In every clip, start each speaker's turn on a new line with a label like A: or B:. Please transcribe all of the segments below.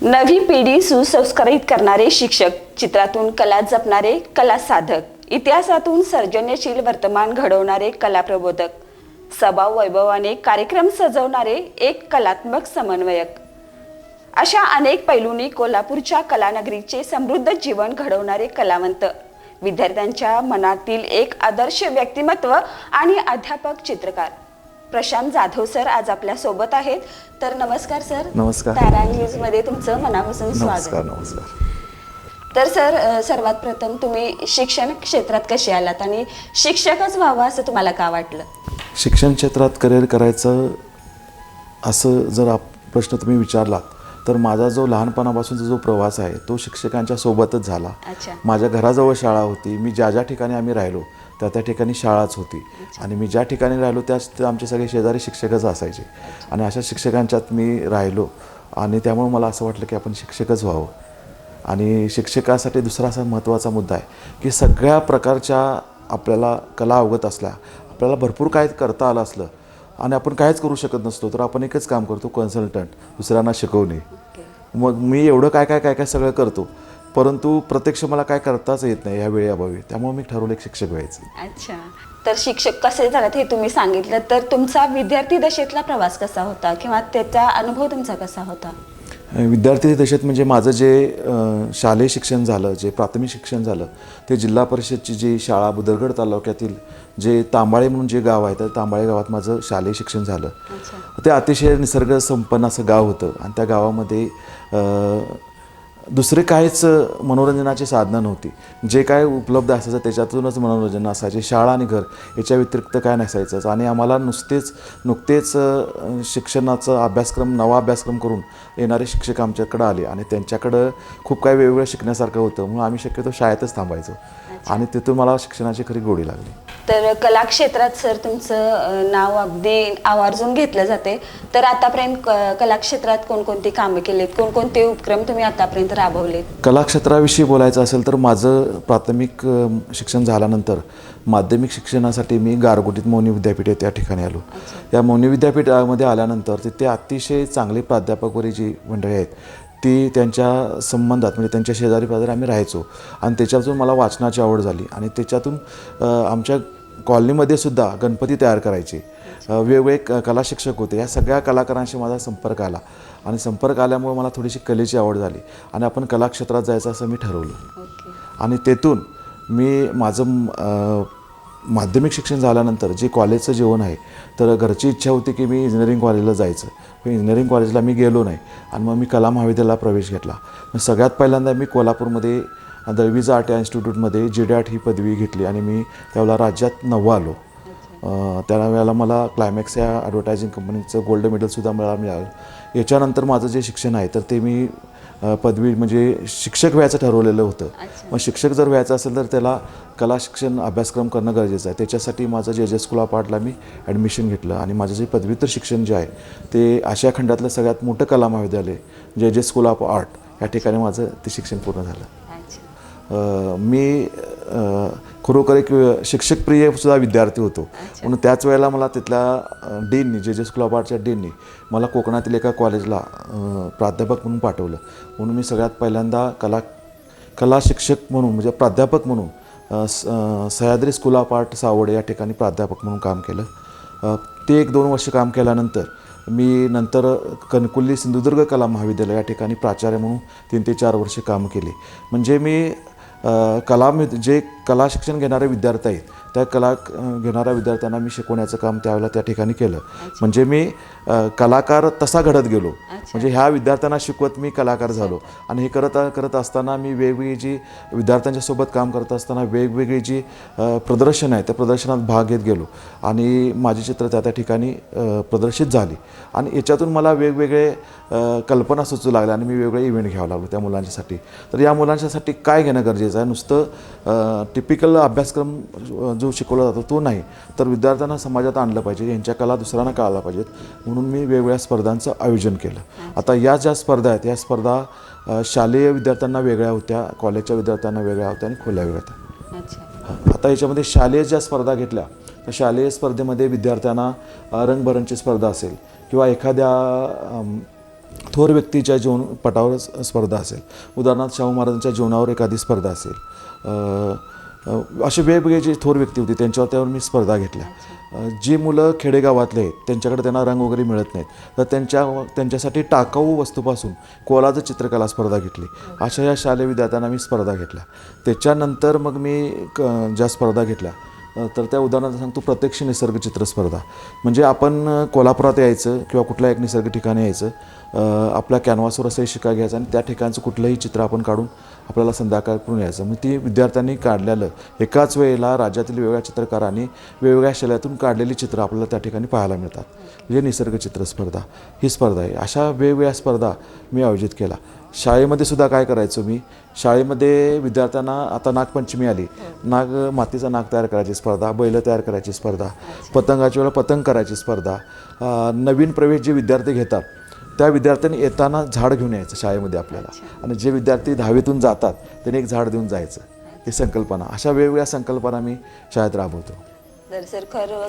A: नवी पिढी सुसंस्कारित करणारे शिक्षक, चित्रातून कला जपणारे कला साधक, इतिहासातून सर्जनशील वर्तमान घडवणारे कला प्रबोधक, स्वभाव वैभवाने कार्यक्रम सजवणारे एक कलात्मक समन्वयक, अशा अनेक पैलूंनी कोल्हापूरच्या कलानगरीचे समृद्ध जीवन घडवणारे कलावंत, विद्यार्थ्यांच्या मनातील एक आदर्श व्यक्तिमत्व आणि अध्यापक चित्रकार प्रशांत जाधव सर आज आपल्या सोबत आहेत. तर नमस्कार सर.
B: नमस्कार.
A: तारा न्यूज मध्ये तुमचं मनापासून स्वागत.
B: नमस्कार.
A: तर सर, सर्वात प्रथम तुम्ही शिक्षण क्षेत्रात कसे आलात आणि शिक्षकच व्हावं असं तुम्हाला का वाटलं?
B: शिक्षण क्षेत्रात करिअर करायचं असं जर प्रश्न तुम्ही विचारलात तर माझा जो लहानपणापासूनचा जो प्रवास आहे तो शिक्षकांच्या सोबतच झाला. माझ्या घराजवळ शाळा होती. मी ज्या ठिकाणी आम्ही राहिलो त्या ठिकाणी शाळाच होती आणि मी ज्या ठिकाणी राहिलो त्याच आमचे सगळे शेजारी शिक्षकच असायचे आणि अशा शिक्षकांच्यात मी राहिलो आणि त्यामुळे मला असं वाटलं की आपण शिक्षकच व्हावं. आणि शिक्षकासाठी दुसरा असा महत्त्वाचा मुद्दा आहे की सगळ्या प्रकारच्या आपल्याला कला अवगत असल्या, आपल्याला भरपूर काय करता आलं असलं आणि आपण काहीच करू शकत नसतो तर आपण एकच काम करतो, कन्सल्टंट, दुसऱ्यांना शिकवणे. मग मी एवढं काय सगळं करतो परंतु प्रत्यक्ष मला काय करताच येत नाही या वेळेअभावी. त्यामुळे मी ठरवलं एक शिक्षक व्हायचं.
A: अच्छा, तर शिक्षक कसे झालात हे तुम्ही सांगितलं, तर तुमचा विद्यार्थी दशेतला प्रवास कसा होता किंवा त्याचा अनुभव तुमचा कसा होता?
B: विद्यार्थी दशेत म्हणजे माझं जे शालेय शिक्षण झालं, जे प्राथमिक शिक्षण झालं ते जिल्हा परिषदची जी शाळा बुदरगड तालुक्यातील जे तांबाळे म्हणून जे गाव आहे त्या तांबाळे गावात माझं शालेय शिक्षण झालं. ते अतिशय निसर्ग संपन्न असं गाव होतं आणि त्या गावामध्ये दुसरे काहीच मनोरंजनाची साधनं नव्हती. जे काय उपलब्ध असायचं त्याच्यातूनच मनोरंजन असायचे. शाळा आणि घर याच्या व्यतिरिक्त काय नसायचंच आणि आम्हाला नुकतेच शिक्षणाचा अभ्यासक्रम, नवा अभ्यासक्रम करून येणारे शिक्षक आमच्याकडं आले आणि त्यांच्याकडं खूप काही वेगवेगळं शिकण्यासारखं होतं म्हणून आम्ही शक्यतो शाळेतच थांबायचो आणि तिथून मला शिक्षणाची खरी गोडी लागली.
A: तर कला क्षेत्रात सर तुमचं नाव अगदी आवर्जून घेतलं जाते. तर आतापर्यंत कला क्षेत्रात कोणकोणती कामं केलीत, कोणकोणते उपक्रम तुम्ही आतापर्यंत राबवलेत?
B: कला क्षेत्राविषयी बोलायचं असेल तर माझं प्राथमिक शिक्षण झाल्यानंतर माध्यमिक शिक्षणासाठी मी गारगोटीत मौनी विद्यापीठ आहे त्या ठिकाणी आलो. या मौनी विद्यापीठामध्ये आल्यानंतर तिथे अतिशय चांगले प्राध्यापक वगैरे जी मंडळी आहेत ती त्यांच्या संबंधात म्हणजे त्यांच्या शेजारी पाजारी आम्ही राहायचो आणि त्याच्यातून मला वाचनाची आवड झाली आणि त्याच्यातून आमच्या कॉलनीमध्ये सुद्धा गणपती तयार करायचे वेगवेगळे कला शिक्षक होते. या सगळ्या कलाकारांशी माझा संपर्क आला आणि संपर्क आल्यामुळे मला थोडीशी कलेची आवड झाली आणि आपण कला क्षेत्रात जायचं असं मी ठरवलं. आणि तेथून मी माझं माध्यमिक शिक्षण झाल्यानंतर जे कॉलेजचं जीवन आहे तर घरची इच्छा होती की मी इंजिनिअरिंग कॉलेजला जायचं, पण इंजिनिअरिंग कॉलेजला मी गेलो नाही आणि मग मी कला महाविद्यालयाला प्रवेश घेतला. सगळ्यात पहिल्यांदा मी कोल्हापूरमध्ये दळवीज आर्ट इन्स्टिट्यूटमध्ये GED ही पदवी घेतली आणि मी त्यावेळेला राज्यात 9वा आलो. त्यावेळेला मला क्लायमॅक्स या ॲडव्हर्टायझिंग कंपनीचं गोल्ड मेडलसुद्धा मिळालं. याच्यानंतर माझं जे शिक्षण आहे तर ते मी पदवी म्हणजे शिक्षक व्हायचं ठरवलेलं होतं. मग शिक्षक जर व्हायचं असेल तर त्याला कला शिक्षण अभ्यासक्रम करणं गरजेचं आहे. त्याच्यासाठी माझं JJ स्कूल ऑफ आर्टला मी ॲडमिशन घेतलं आणि माझं जे पदव्युत्तर शिक्षण जे आहे ते आशिया खंडातलं सगळ्यात मोठं कला महाविद्यालय JJ स्कूल ऑफ आर्ट या ठिकाणी माझं ते शिक्षण पूर्ण झालं. मी खरोखर एक शिक्षकप्रिय सुद्धा विद्यार्थी होतो म्हणून त्याच वेळेला मला तिथल्या डीननी JJ स्कूल ऑफ आर्टच्या डीननी मला कोकणातील एका कॉलेजला प्राध्यापक म्हणून पाठवलं. म्हणून मी सगळ्यात पहिल्यांदा कला शिक्षक म्हणून म्हणजे प्राध्यापक म्हणून सह्याद्री स्कूल ऑफ आर्ट सावड या ठिकाणी प्राध्यापक म्हणून काम केलं. ते 1-2 वर्ष काम केल्यानंतर मी नंतर कणकुल्ली सिंधुदुर्ग कला महाविद्यालय या ठिकाणी प्राचार्य म्हणून 3 ते 4 वर्षे काम केले. म्हणजे मी जे कला शिक्षण घेणारे विद्यार्थी आहेत त्या कला घेणाऱ्या विद्यार्थ्यांना मी शिकवण्याचं काम त्यावेळेला त्या ठिकाणी केलं. म्हणजे मी कलाकार तसा घडत गेलो. म्हणजे ह्या विद्यार्थ्यांना शिकवत मी कलाकार झालो आणि हे करत असताना मी वेगवेगळी जी विद्यार्थ्यांच्या सोबत काम करत असताना वेगवेगळी जी प्रदर्शन आहे त्या प्रदर्शनात भाग घेत गेलो आणि माझी चित्र त्या ठिकाणी प्रदर्शित झाली आणि याच्यातून मला वेगवेगळे कल्पना सुचू लागल्या आणि मी वेगवेगळे इव्हेंट घ्यावं लागलो त्या मुलांच्यासाठी. तर या मुलांच्यासाठी काय घेणं गरजेचं आहे, नुसतं टिपिकल अभ्यासक्रम जो शिकवला जातो तो नाही तर विद्यार्थ्यांना समाजात आणलं पाहिजे, यांच्या कला दुसऱ्यांना कळायला पाहिजेत म्हणून मी वेगवेगळ्या स्पर्धांचं आयोजन केलं. आता या ज्या स्पर्धा आहेत या स्पर्धा शालेय विद्यार्थ्यांना वेगळ्या होत्या, कॉलेजच्या विद्यार्थ्यांना वेगळ्या होत्या आणि खुल्या वेगळ्या होत्या. आता याच्यामध्ये शालेय ज्या स्पर्धा घेतल्या तर शालेय स्पर्धेमध्ये विद्यार्थ्यांना रंगभरणची स्पर्धा असेल किंवा एखाद्या थोर व्यक्तीच्या पटावर स्पर्धा असेल, उदाहरणार्थ शाहू महाराजांच्या जीवनावर एखादी स्पर्धा असेल, असे वेगवेगळे जे थोर व्यक्ती होती त्यावर मी स्पर्धा घेतल्या. जी मुलं खेडेगावातले आहेत त्यांच्याकडे त्यांना रंग वगैरे मिळत नाहीत, तर त्यांच्यासाठी टाकाऊ वस्तूपासून कोलाज चित्रकला स्पर्धा घेतली. अशा या शालेय विद्यार्थ्यांना मी स्पर्धा घेतल्या. त्याच्यानंतर मग मी ज्या स्पर्धा घेतल्या तर त्या उदाहरणार्थ सांगतो, प्रत्यक्ष निसर्गचित्र स्पर्धा. म्हणजे आपण कोल्हापुरात यायचं किंवा कुठल्या एक निसर्ग ठिकाणी यायचं, आपल्या कॅनव्हासवर असंही शिका घ्यायचं आणि त्या ठिकाणचं कुठलंही चित्र आपण काढून आपल्याला संध्याकाळपर्यंत यायचं. मग ती विद्यार्थ्यांनी काढलेलं एकाच वेळेला राज्यातील वेगवेगळ्या चित्रकारांनी वेगवेगळ्या शैलीतून काढलेली चित्र आपल्याला त्या ठिकाणी पाहायला मिळतात. म्हणजे निसर्गचित्र स्पर्धा ही स्पर्धा आहे. अशा वेगवेगळ्या स्पर्धा मी आयोजित केला. शाळेमध्ये सुद्धा काय करायचो मी, शाळेमध्ये विद्यार्थ्यांना आता नागपंचमी आली, मातीचा नाग तयार करायची स्पर्धा, बैल तयार करायची स्पर्धा, पतंगाच्या वेळेला पतंग करायची स्पर्धा, नवीन प्रवेश जे विद्यार्थी घेतात त्या विद्यार्थ्यांनी येताना झाड घेऊन यायचं शाळेमध्ये आपल्याला, आणि जे विद्यार्थी 10वीतून जातात त्यांनी एक झाड देऊन जायचं. ही संकल्पना, अशा वेगवेगळ्या संकल्पना मी शाळेत राबवतो.
A: तर सर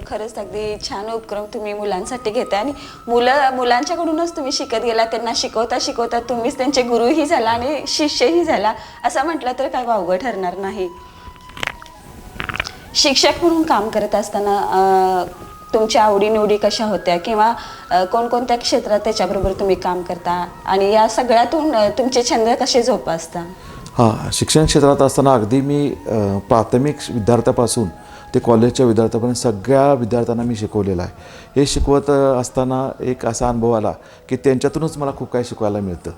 A: खरंच अगदी छान उपक्रम तुम्ही मुलांसाठी घेताय आणि मुलांच्याकडूनच तुम्ही शिकत गेला. त्यांना शिकवता तुम्हीच त्यांचे गुरुही झाला आणि शिष्यही झाला असं म्हटलं तर काय वावगं ठरणार नाही. शिक्षक म्हणून काम करत असताना तुमच्या आवडीनिवडी कशा होत्या किंवा कोणकोणत्या क्षेत्रात त्याच्याबरोबर तुम्ही काम करता आणि या सगळ्यातून तुमचे छंद कसे जोपासता?
B: हां, शिक्षण क्षेत्रात असताना अगदी मी प्राथमिक विद्यार्थ्यापासून ते कॉलेजच्या विद्यार्थ्यापर्यंत सगळ्या विद्यार्थ्यांना मी शिकवलेलं आहे. हे शिकवत असताना एक असा अनुभव आला की त्यांच्यातूनच मला खूप काही शिकवायला मिळतं.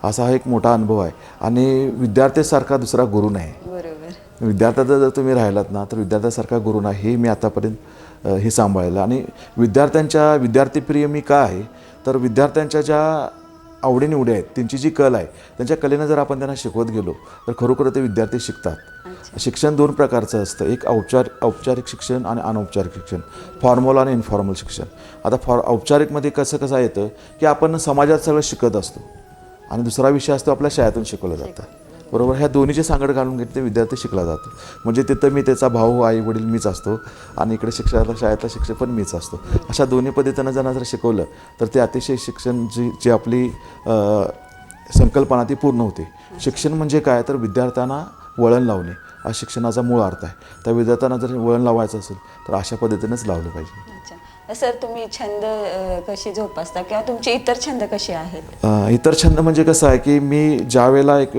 B: असा हा एक मोठा अनुभव आहे. आणि विद्यार्थ्यासारखा दुसरा गुरु नाही.
A: बरोबर.
B: विद्यार्थ्याचा जर तुम्ही राहिलात ना तर विद्यार्थ्यासारखा गुरु नाही, हे मी आतापर्यंत हे सांभाळलं. आणि विद्यार्थीप्रिय मी का आहे तर विद्यार्थ्यांच्या ज्या आवडीनिवडी आहेत, त्यांची जी कल आहे, त्यांच्या कलेनं जर आपण त्यांना शिकवत गेलो तर खरोखर ते विद्यार्थी शिकतात. शिक्षण 2 प्रकारचं असतं, एक औपचारिक शिक्षण आणि अनौपचारिक शिक्षण, फॉर्मल आणि इनफॉर्मल शिक्षण. आता औपचारिकमध्ये कसं येतं की आपण समाजात सगळं शिकत असतो आणि दुसरा विषय असतो आपल्या शाळेतून शिकवलं जातं. बरोबर, ह्या दोन्हीचे सांगड घालून घेतले विद्यार्थी शिकला जातो. म्हणजे तिथं मी त्याचा भाऊ, आई वडील मीच असतो आणि इकडे शाळेतला शिक्षक पण मीच असतो. अशा दोन्ही पद्धतीनं जर शिकवलं तर ते अतिशय शिक्षण जी आपली संकल्पना ती पूर्ण होते. शिक्षण म्हणजे काय तर विद्यार्थ्यांना वळण लावणे हा शिक्षणाचा मूळ अर्थ आहे. त्या विद्यार्थ्यांना जर वळण लावायचं असेल तर अशा पद्धतीनेच लावलं पाहिजे.
A: सर, तुम्ही छंद कशी जोपासता किंवा तुमचे इतर छंद कसे आहेत?
B: इतर छंद म्हणजे कसं आहे की मी ज्या वेळेला एक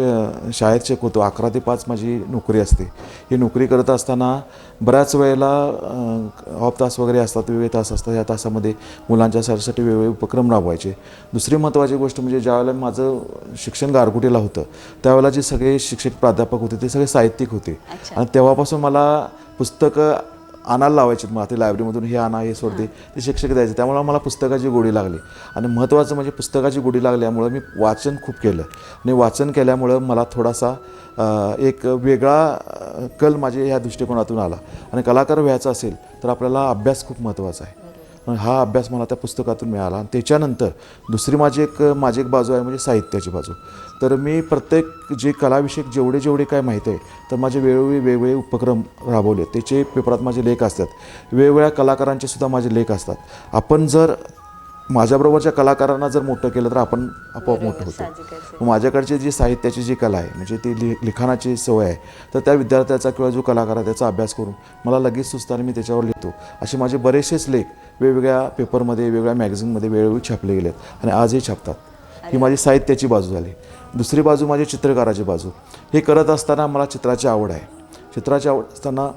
B: शाळेत शिकवतो, 11 ते 5 माझी नोकरी असते. ही नोकरी करत असताना बऱ्याच वेळेला ऑफ तास वगैरे असतात, वेगळे तास असतात. या तासामध्ये मुलांच्या साठी वेगवेगळे उपक्रम राबवायचे. दुसरी महत्त्वाची गोष्ट म्हणजे ज्यावेळेला माझं शिक्षण गारगोटीला होतं त्यावेळेला जे सगळे शिक्षक प्राध्यापक होते ते सगळे साहित्यिक होते. आणि तेव्हापासून मला पुस्तकं आणायला लावायचे. मग ते लायब्ररीमधून हे आणा, हे सोडते, ते शिक्षक द्यायचे. त्यामुळे मला पुस्तकाची गोडी लागली. आणि महत्त्वाचं म्हणजे पुस्तकाची गोडी लागल्यामुळं मी वाचन खूप केलं आणि वाचन केल्यामुळं मला थोडासा एक वेगळा कल माझे ह्या दृष्टिकोनातून आला. आणि कलाकार व्हायचं असेल तर आपल्याला अभ्यास खूप महत्त्वाचा आहे. हा अभ्यास मला त्या पुस्तकातून मिळाला. आणि त्याच्यानंतर दुसरी माझी एक बाजू आहे म्हणजे साहित्याची बाजू. तर मी प्रत्येक जे कलाविषयक जेवढे काय माहीत आहे तर माझे वेगवेगळे उपक्रम राबवले. त्याचे पेपरात माझे लेख असतात. वेगवेगळ्या कलाकारांचे सुद्धा माझे लेख असतात. आपण जर माझ्याबरोबरच्या कलाकारांना जर मोठं केलं तर आपण आपोआप मोठं होतो. माझ्याकडची जी साहित्याची जी कला आहे म्हणजे ती लिखाणाची सवय आहे, तर त्या विद्यार्थ्याचा किंवा जो कलाकार आहे त्याचा अभ्यास करून मला लगेच सुचताना मी त्याच्यावर लिहितो. असे माझे बरेचसेच लेख वेगवेगळ्या पेपरमध्ये, वेगवेगळ्या मॅगझिनमध्ये वेळोवेळी छापले गेलेत आणि आजही छापतात. ही माझी साहित्याची बाजू झाली. दुसरी बाजू माझी चित्रकाराची बाजू. हे करत असताना मला चित्राची आवड आहे. चित्राची आवड असताना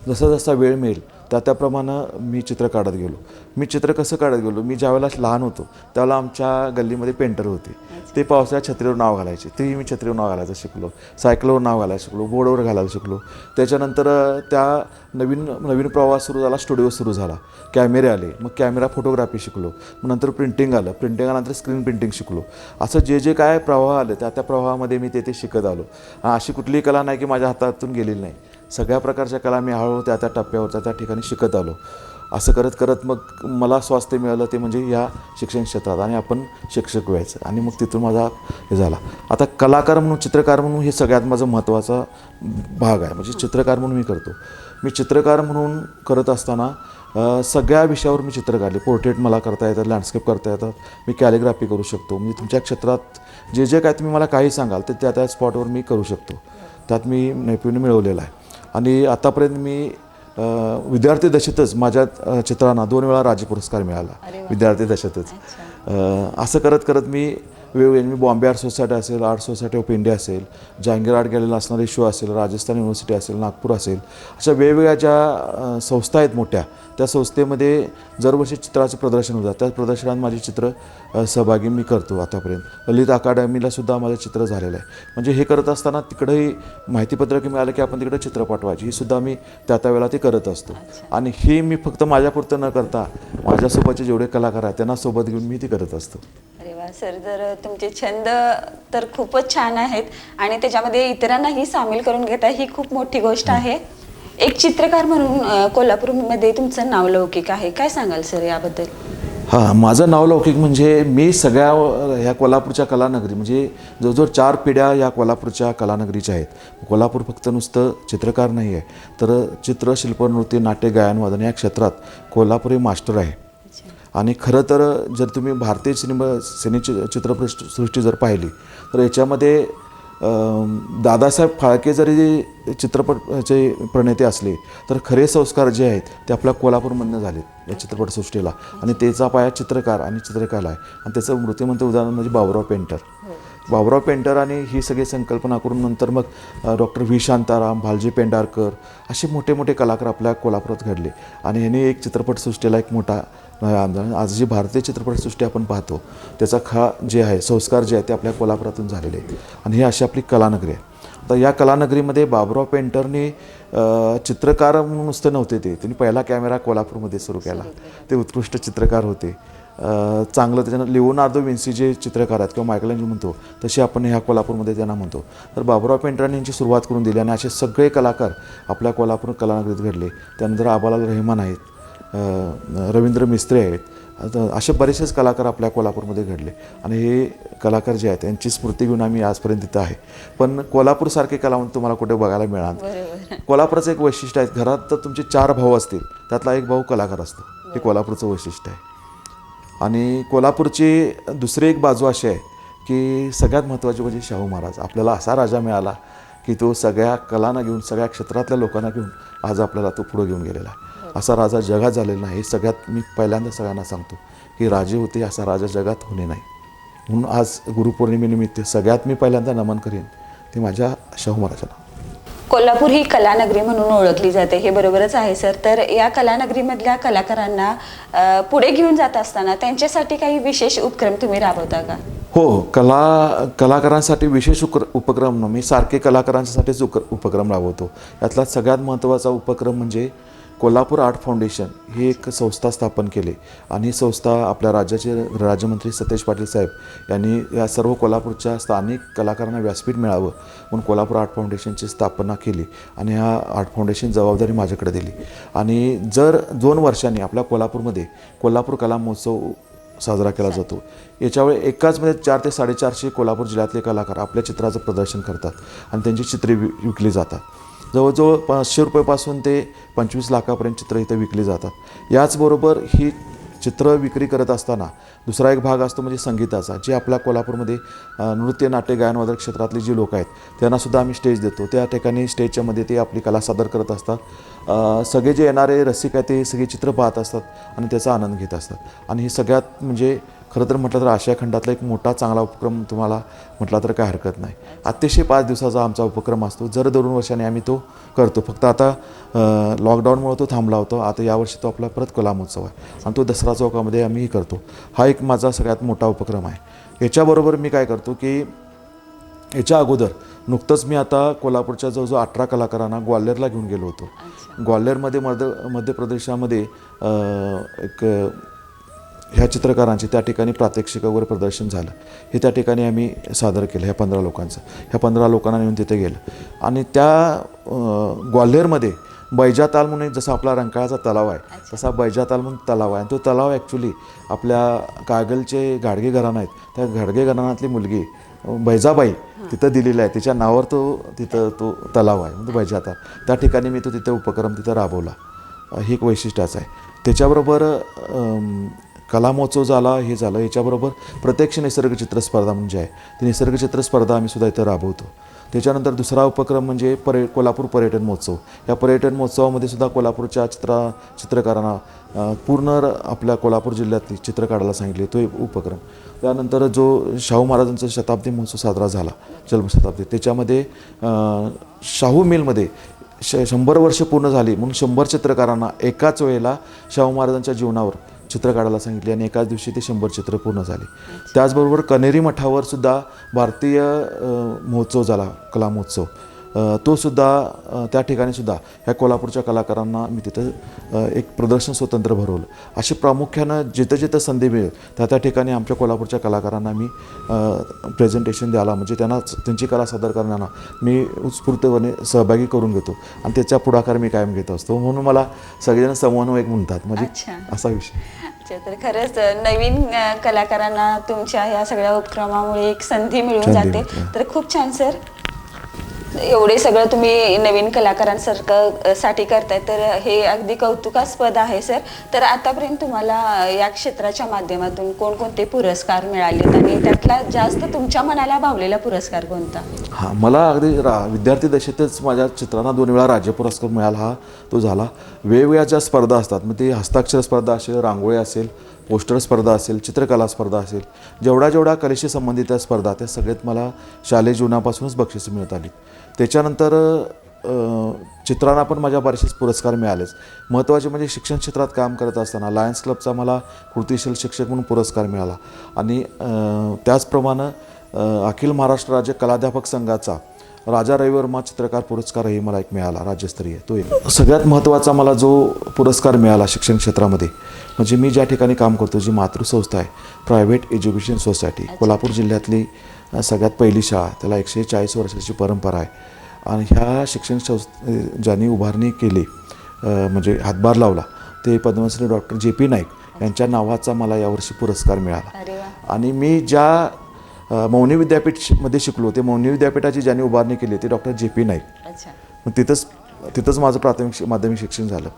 B: जसा वेळ मिळेल त्याप्रमाणे मी चित्र काढत गेलो. मी चित्र कसं काढत गेलो, मी ज्यावेळेला लहान होतो त्यावेळेला आमच्या गल्लीमध्ये पेंटर होते. ते पावसाळ्यात छत्रीवर नाव घालायचे. तेही मी छत्रीवर नाव घालायचं शिकलो. सायकलवर नाव घालायला शिकलो. बोर्डवर घालायला शिकलो. त्याच्यानंतर त्या नवीन प्रवास सुरू झाला. स्टुडिओ सुरू झाला. कॅमेरे आले. मग कॅमेरा फोटोग्राफी शिकलो. मग नंतर प्रिंटिंग आलं. प्रिंटिंग आल्यानंतर स्क्रीन प्रिंटिंग शिकलो. असं जे काय प्रवाह आलं त्या प्रवाहामध्ये मी ते शिकत आलो. अशी कुठलीही कला नाही की माझ्या हातातून गेलेली नाही. सगळ्या प्रकारच्या कला मी हळूहळू त्या टप्प्यावर त्या ठिकाणी शिकत आलो. असं करत मग मला स्वास्थ्य मिळालं ते म्हणजे या शिक्षण क्षेत्रात आणि आपण शिक्षक व्हायचं. आणि मग तिथून माझा हे झाला. आता कलाकार म्हणून, चित्रकार म्हणून हे सगळ्यात माझा महत्त्वाचा भाग आहे. म्हणजे चित्रकार म्हणून मी करतो. मी चित्रकार म्हणून करत असताना सगळ्या विषयावर मी चित्र काढले. पोर्ट्रेट मला करता येतात, लँडस्केप करता येतात, मी कॅलिग्राफी करू शकतो. म्हणजे तुमच्या क्षेत्रात जे काय तुम्ही मला काही सांगाल ते त्या स्पॉटवर मी करू शकतो. त्यात मी नैपुण्य मिळवलेलं आहे. आणि आतापर्यंत मी विद्यार्थी दशेतच माझ्या चित्रांना 2 वेळा राज्य पुरस्कार मिळाला विद्यार्थी दशेतच. असं करत करत मी वेगवेगळे बॉम्बे आर्ट सोसायटी असेल, आर्ट सोसायटी ऑफ इंडिया असेल, जहांगीर आर्ट गॅलरीला असणारी शो असेल, राजस्थान युनिव्हर्सिटी असेल, नागपूर असेल, अशा वेगवेगळ्या ज्या संस्था आहेत मोठ्या, त्या संस्थेमध्ये दरवर्षी चित्राचं प्रदर्शन होतं. त्या प्रदर्शनात माझी चित्र सहभागी मी करतो. आतापर्यंत ललित अकादमीलासुद्धा माझं चित्र झालेलं आहे. म्हणजे हे करत असताना तिकडेही माहितीपत्रक मिळालं की आपण तिकडे चित्र पाठवायची, ही सुद्धा मी त्या वेळेला ते करत असतो. आणि ही मी फक्त माझ्यापुरतं न करता माझ्यासोबतचे जेवढे कलाकार आहेत त्यांना सोबत घेऊन मी ती करत असतो.
A: अरे वा सर, तर तुमचे छंद तर खूपच छान आहेत आणि त्याच्यामध्ये इतरांनाही सामील करून घेता, ही खूप मोठी गोष्ट आहे. एक चित्रकार म्हणून कोल्हापूरमध्ये तुमचं नाव लौकिक आहे, काय सांगाल सर याबद्दल?
B: हां, माझं नाव लौकिक म्हणजे मी सगळ्या ह्या कोल्हापूरच्या कलानगरी म्हणजे जवळजवळ 4 पिढ्या या कोल्हापूरच्या कलानगरीच्या आहेत. कोल्हापूर फक्त नुसतं चित्रकार नाही आहे, तर चित्र, शिल्प, नृत्य, नाट्य, गायन, वादन या क्षेत्रात कोल्हापूर हे मास्टर आहे. आणि खरं तर जर तुम्ही भारतीय सिने चित्रपटसृष्टी जर पाहिली तर याच्यामध्ये दादासाहेब फाळके जरी चित्रपटचे प्रणेते असले तर खरे संस्कार जे आहेत ते आपल्या कोल्हापूरमधनं झालेत या चित्रपटसृष्टीला. आणि त्याचा पाया चित्रकार आणि चित्रकला आहे. आणि त्याचं मूर्तिमंत उदाहरण म्हणजे बाबुराव पेंटर. बाबुराव पेंटर आणि ही सगळी संकल्पना करून नंतर मग डॉक्टर व्ही शांताराम, भालजी पेंढारकर असे मोठे मोठे कलाकार आपल्या कोल्हापुरात घडले. आणि ह्यांनी एक चित्रपटसृष्टीला एक मोठा आज जी भारतीय चित्रपटसृष्टी आपण पाहतो त्याचा जे आहे संस्कार जे आहे ते आपल्या कोल्हापुरातून झालेले आहेत. आणि ही अशी आपली कलानगरी आहे. तर या कलानगरीमध्ये बाबुराव पेंटरने चित्रकार म्हणून नुसते नव्हते, त्यांनी पहिला कॅमेरा कोल्हापूरमध्ये सुरू केला. ते उत्कृष्ट चित्रकार होते. चांगलं त्याच्यानं लिओनार्दो विन्सी जे चित्रकार आहेत किंवा मायकलँजेलो म्हणतो तसे आपण ह्या कोल्हापूरमध्ये त्यांना म्हणतो. तर बाबुराव पेंटरांनी यांची सुरुवात करून दिली आणि असे सगळे कलाकार आपल्या कोल्हापूर कलानगरीत घडले. त्यानंतर आबालाल रहमान आहेत, रवींद्र मिस्त्री आहेत, असे बरेचसेच कलाकार आपल्या कोल्हापूरमध्ये घडले. आणि हे कलाकार जे आहेत त्यांची स्मृती घेऊन आम्ही आजपर्यंत इथं आहे. पण कोल्हापूरसारखे कलावंत तुम्हाला कुठे बघायला मिळणार. कोल्हापूरचं एक वैशिष्ट्य आहे, घरात तर तुमचे 4 भाऊ असतील त्यातला एक भाऊ कलाकार असतो, हे कोल्हापूरचं वैशिष्ट्य आहे. आणि कोल्हापूरची दुसरी एक बाजू अशी आहे की सगळ्यात महत्त्वाची म्हणजे शाहू महाराज. आपल्याला असा राजा मिळाला की तो सगळ्या कलांना घेऊन, सगळ्या क्षेत्रातल्या लोकांना घेऊन आज आपल्याला तो पुढे घेऊन गेलेला आहे. असा राजा जगात झालेला नाही. हे सगळ्यात मी पहिल्यांदा सगळ्यांना सांगतो की राजे होते, असा राजा जगात होणे नाही. म्हणून आज गुरुपौर्णिमेनिमित्त सगळ्यात मी पहिल्यांदा नमन करेन ते माझ्या शाहू महाराजांना.
A: कोल्हापूर ही कलानगरी म्हणून ओळखली जाते, हे बरोबरच आहे सर. तर या कलानगरीमधल्या कलाकारांना पुढे घेऊन जात असताना त्यांच्यासाठी काही विशेष उपक्रम तुम्ही राबवता का?
B: हो, कलाकारांसाठी विशेष उपक्रम मी सारखे कलाकारांसाठीच उपक्रम राबवतो. यातला सगळ्यात महत्त्वाचा उपक्रम म्हणजे कोल्हापूर आर्ट फाउंडेशन ही एक संस्था स्थापन केली. आणि ही संस्था आपल्या राज्याचे राज्यमंत्री सतेज पाटील साहेब यांनी या सर्व कोल्हापूरच्या स्थानिक कलाकारांना व्यासपीठ मिळावं म्हणून कोल्हापूर आर्ट फाउंडेशनची स्थापना केली. आणि ह्या आर्ट फाउंडेशन जबाबदारी माझ्याकडे दिली. आणि जर 2 वर्षांनी आपल्या कोल्हापूरमध्ये कोल्हापूर कला महोत्सव साजरा केला जातो. याच्यावेळी एकाचमध्ये 400 ते 450 कोल्हापूर जिल्ह्यातले कलाकार आपल्या चित्राचं प्रदर्शन करतात आणि त्यांची चित्रे विकली जातात. जवळजवळ 500 रुपयापासून ते 25 लाखापर्यंत चित्र इथं विकली जातात. याचबरोबर ही चित्र विक्री करत असताना दुसरा एक भाग असतो म्हणजे संगीताचा, जे आपल्या कोल्हापूरमध्ये नृत्य, नाट्य, गायन, वादन क्षेत्रातले जी लोक आहेत त्यांनासुद्धा आम्ही स्टेज देतो. त्या ठिकाणी स्टेजच्यामध्ये ते आपली कला सादर करत असतात. सगळे जे येणारे रसिक आहेत ते सगळे चित्र पाहत असतात आणि त्याचा आनंद घेत असतात. आणि हे सगळ्यात म्हणजे खरं तर म्हटलं तर आशिया खंडातला एक मोठा चांगला उपक्रम तुम्हाला म्हटला तर काय हरकत नाही. अतिशय 5 दिवसाचा आमचा उपक्रम असतो. दर 2 वर्षांनी आम्ही तो करतो. फक्त आता लॉकडाऊनमुळे तो थांबला होता. आता यावर्षी तो आपला परत कला महोत्सव आहे आणि तो दसरा चौकामध्ये आम्ही करतो. हा एक माझा सगळ्यात मोठा उपक्रम आहे. याच्याबरोबर मी काय करतो की याच्या अगोदर नुकतंच मी आता कोल्हापूरच्या जवळजवळ 18 कलाकारांना ग्वाल्हेरला घेऊन गेलो होतो. ग्वाल्हेरमध्ये मध्य प्रदेशामध्ये एक ह्या चित्रकारांचे त्या ठिकाणी प्रात्यक्षिक वगैरे प्रदर्शन झालं. हे त्या ठिकाणी आम्ही सादर केलं ह्या 15 लोकांचं. ह्या 15 लोकांना नेऊन तिथे गेलं. आणि त्या ग्वाल्हेरमध्ये बैजाताल म्हणून जसा आपला रंकाळाचा तलाव आहे तसा बैजाताल म्हणून तलाव आहे. आणि तो तलाव ॲक्च्युली आपल्या कागलचे गाडगे घराणं आहेत, त्या गाडगे घराण्यातली मुलगी बैजाबाई तिथं दिलेला आहे. तिच्या नावावर तिथं तो तलाव आहे म्हणजे बैजाताल. त्या ठिकाणी मी तिथे उपक्रम राबवला. हे एक वैशिष्ट्याचं आहे. त्याच्याबरोबर कला महोत्सव झाला, हे झालं. याच्याबरोबर प्रत्यक्ष निसर्गचित्र स्पर्धा म्हणजे आहे, ती निसर्गचित्र स्पर्धा आम्ही सुद्धा इथं राबवतो. त्याच्यानंतर दुसरा उपक्रम म्हणजे कोल्हापूर पर्यटन महोत्सव. या पर्यटन महोत्सवामध्ये सुद्धा कोल्हापूरच्या चित्रकारांना पूर्ण आपल्या कोल्हापूर जिल्ह्यातली चित्र काढायला सांगितले, तो एक उपक्रम. त्यानंतर जो शाहू महाराजांचा शताब्दी महोत्सव साजरा झाला, जन्मशताब्दी, त्याच्यामध्ये शाहू मिलमध्ये 100 वर्ष पूर्ण झाली म्हणून 100 चित्रकारांना एकाच वेळेला शाहू महाराजांच्या जीवनावर चित्र काढायला सांगितले आणि एकाच दिवशी ते 100 चित्र पूर्ण झाले. त्याचबरोबर कनेरी मठावर सुद्धा भारतीय महोत्सव झाला, कला महोत्सव. तो सुद्धा त्या ठिकाणी सुद्धा ह्या कोल्हापूरच्या कलाकारांना मी तिथं एक प्रदर्शन स्वतंत्र भरवलं. अशी प्रामुख्यानं जिथं जिथं संधी मिळेल त्या ठिकाणी आमच्या कोल्हापूरच्या कलाकारांना मी प्रेझेंटेशन द्यायला, म्हणजे त्यांना त्यांची कला सादर करण्याला मी उत्स्फूर्तपणे सहभागी करून घेतो आणि त्याचा पुढाकार मी कायम घेत असतो. म्हणून मला सगळेजण समन्वयक म्हणतात, म्हणजे असा विषय.
A: अच्छा, तर खरंच नवीन कलाकारांना तुमच्या ह्या सगळ्या उपक्रमामुळे एक संधी मिळून जाते. तर खूप छान सर, एवढे सगळं तुम्ही नवीन कलाकारांसारखं साठी करताय, तर हे अगदी कौतुकास्पद आहे सर. तर आतापर्यंत तुम्हाला या क्षेत्राच्या माध्यमातून कोणकोणते पुरस्कार मिळालेत आणि त्यातला जास्त तुमच्या मनाला भावलेला पुरस्कार कोणता?
B: हां, मला अगदी विद्यार्थी दशेतच माझ्या चित्रांना 2 वेळा राज्य पुरस्कार मिळाला. तो झाला. वेगवेगळ्या ज्या स्पर्धा असतात, मग ते हस्ताक्षर स्पर्धा असेल, रांगोळी असेल, पोस्टर स्पर्धा असेल, चित्रकला स्पर्धा असेल, जेवढ्या कलेशी संबंधित त्या स्पर्धा, त्या सगळ्यात मला शालेय जीवनापासूनच बक्षिसं मिळत आली. त्याच्यानंतर चित्रांना पण माझ्या बरेचसे पुरस्कार मिळालेच. महत्त्वाचे म्हणजे शिक्षण क्षेत्रात काम करत असताना लायन्स क्लबचा मला कृतिशील शिक्षक म्हणून पुरस्कार मिळाला आणि त्याचप्रमाणे अखिल महाराष्ट्र राज्य कलाध्यापक संघाचा राजा रविवर्मा चित्रकार पुरस्कारही मला एक मिळाला, राज्यस्तरीय. तो एक सगळ्यात महत्त्वाचा मला जो पुरस्कार मिळाला शिक्षण क्षेत्रामध्ये, म्हणजे मी ज्या ठिकाणी काम करतो, जी मातृसंस्था आहे प्रायव्हेट एज्युकेशन सोसायटी, कोल्हापूर जिल्ह्यातली सगळ्यात पहिली शाळा, त्याला 140 वर्षाची परंपरा आहे. आणि ह्या शिक्षण ज्यांनी उभारणी केली, म्हणजे हातभार लावला, ते पद्मश्री डॉक्टर JP नाईक यांच्या नावाचा मला यावर्षी पुरस्कार मिळाला. आणि मी ज्या मौनी विद्यापीठमध्ये शिकलो, ते मौनी विद्यापीठाची ज्यांनी उभारणी केली ते डॉक्टर JP नाईक. मग तिथंच माझं प्राथमिक माध्यमिक शिक्षण झालं.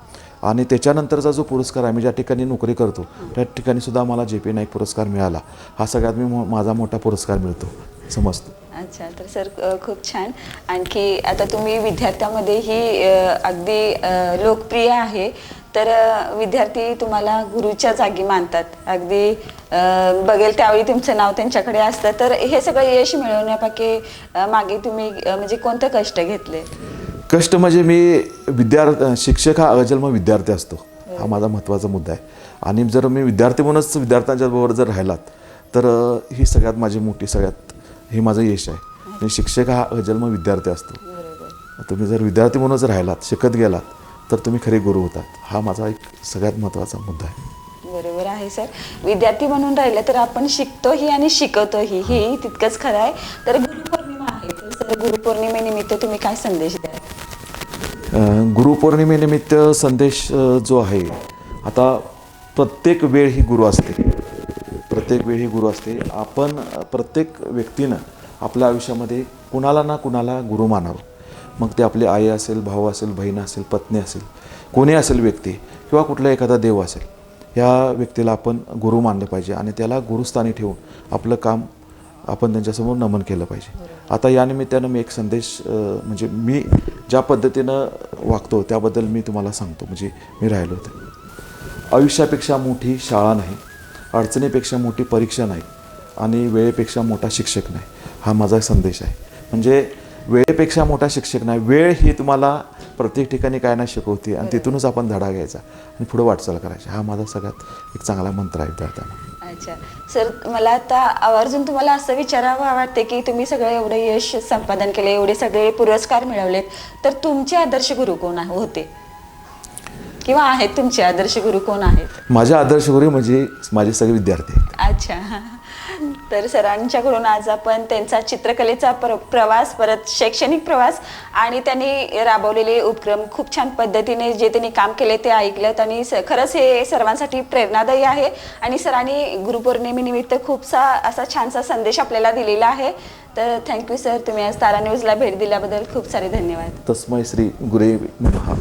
B: आणि त्याच्यानंतरचा जो पुरस्कार आहे, मी ज्या ठिकाणी नोकरी करतो त्या ठिकाणी सुद्धा मला JP नाईक पुरस्कार मिळाला. हा सगळ्यात माझा मोठा पुरस्कार मिळतो समजतो.
A: अच्छा, तर सर खूप छान. आणखी आता तुम्ही विद्यार्थ्यामध्येही अगदी लोकप्रिय आहे, तर विद्यार्थी तुम्हाला गुरुच्या जागी मानतात. अगदी बघेल त्यावेळी तुमचं नाव त्यांच्याकडे असतं. तर हे सगळं यश मिळवण्यापाठी मागे तुम्ही म्हणजे कोणतं कष्ट घेतले?
B: कष्ट म्हणजे मी शिक्षक हा अजन्म विद्यार्थी असतो, हा माझा महत्त्वाचा मुद्दा आहे. आणि जर मी विद्यार्थी म्हणूनच विद्यार्थ्यांच्या बरोबर जर राहिलात तर ही सगळ्यात माझी मोठी हे माझं यश आहे. आणि शिक्षक हा अजन्म विद्यार्थी असतो. तुम्ही जर विद्यार्थी म्हणूनच राहिलात, शिकत गेलात, तर तुम्ही खरे गुरु होतात. हा माझा एक सगळ्यात महत्त्वाचा मुद्दा आहे.
A: बरोबर आहे सर. विद्यार्थी म्हणून राहिलं तर आपण शिकतोही आणि शिकवतोही, हे तितकंच खरं आहे. तर गुरुपौर्णिमा आहे, तर सर गुरुपौर्णिमेनिमित्त तुम्ही काय संदेश द्याल?
B: गुरुपौर्णिमेनिमित्त संदेश जो आहे, आता प्रत्येक वेळ ही गुरु असते, प्रत्येक वेळ ही गुरु असते. आपण प्रत्येक व्यक्तीनं आपल्या आयुष्यामध्ये कुणाला ना कुणाला गुरु मानावं. मग ते आपली आई असेल, भाऊ असेल, बहीण असेल, पत्नी असेल, कोणी असेल व्यक्ती, किंवा कुठला एखादा देव असेल, या व्यक्तीला आपण गुरु मानलं पाहिजे आणि त्याला गुरुस्थानी ठेवून आपलं काम आपण त्यांच्यासमोर नमन केलं पाहिजे. आता या निमित्तानं मी एक संदेश, म्हणजे मी ज्या पद्धतीनं वागतो त्याबद्दल मी तुम्हाला सांगतो. म्हणजे मी राहिलो होतं. आयुष्यापेक्षा मोठी शाळा नाही, अडचणीपेक्षा मोठी परीक्षा नाही आणि वेळेपेक्षा मोठा शिक्षक नाही, हा माझा संदेश आहे. म्हणजे वेळेपेक्षा मोठा शिक्षक नाही, वेळ ही तुम्हाला प्रत्येक ठिकाणी काय ना शिकवते आणि तिथूनच आपण धडा घ्यायचा आणि पुढे वाटचाल करायची. हा माझा सगळ्यात एक चांगला मंत्र आहे विद्यार्थ्यांना.
A: अच्छा सर, मला आता आवर्जून तुम्हाला असं विचारावं वाटते की तुम्ही सगळं एवढं यश संपादन केले, एवढे सगळे पुरस्कार मिळवलेत, तर तुमचे आदर्श गुरु कोण होते किंवा आहेत? तुमचे आदर्श गुरु कोण आहेत?
B: माझे आदर्श गुरु म्हणजे माझे सगळे विद्यार्थी.
A: अच्छा, तर सरांच्याकडून आज आपण त्यांचा चित्रकलेचा प्रवास, परत शैक्षणिक प्रवास आणि त्यांनी राबवलेले उपक्रम, खूप छान पद्धतीने जे त्यांनी काम केले ते ऐकलं आणि खरंच हे सर्वांसाठी प्रेरणादायी आहे. आणि सरांनी गुरुपौर्णिमेनिमित्त खूपसा असा छानसा संदेश आपल्याला दिलेला आहे. तर थँक्यू सर, तुम्ही आज तारा न्यूजला भेट दिल्याबद्दल खूप सारे धन्यवाद.
B: तस्मै श्री गुरुवे नमः.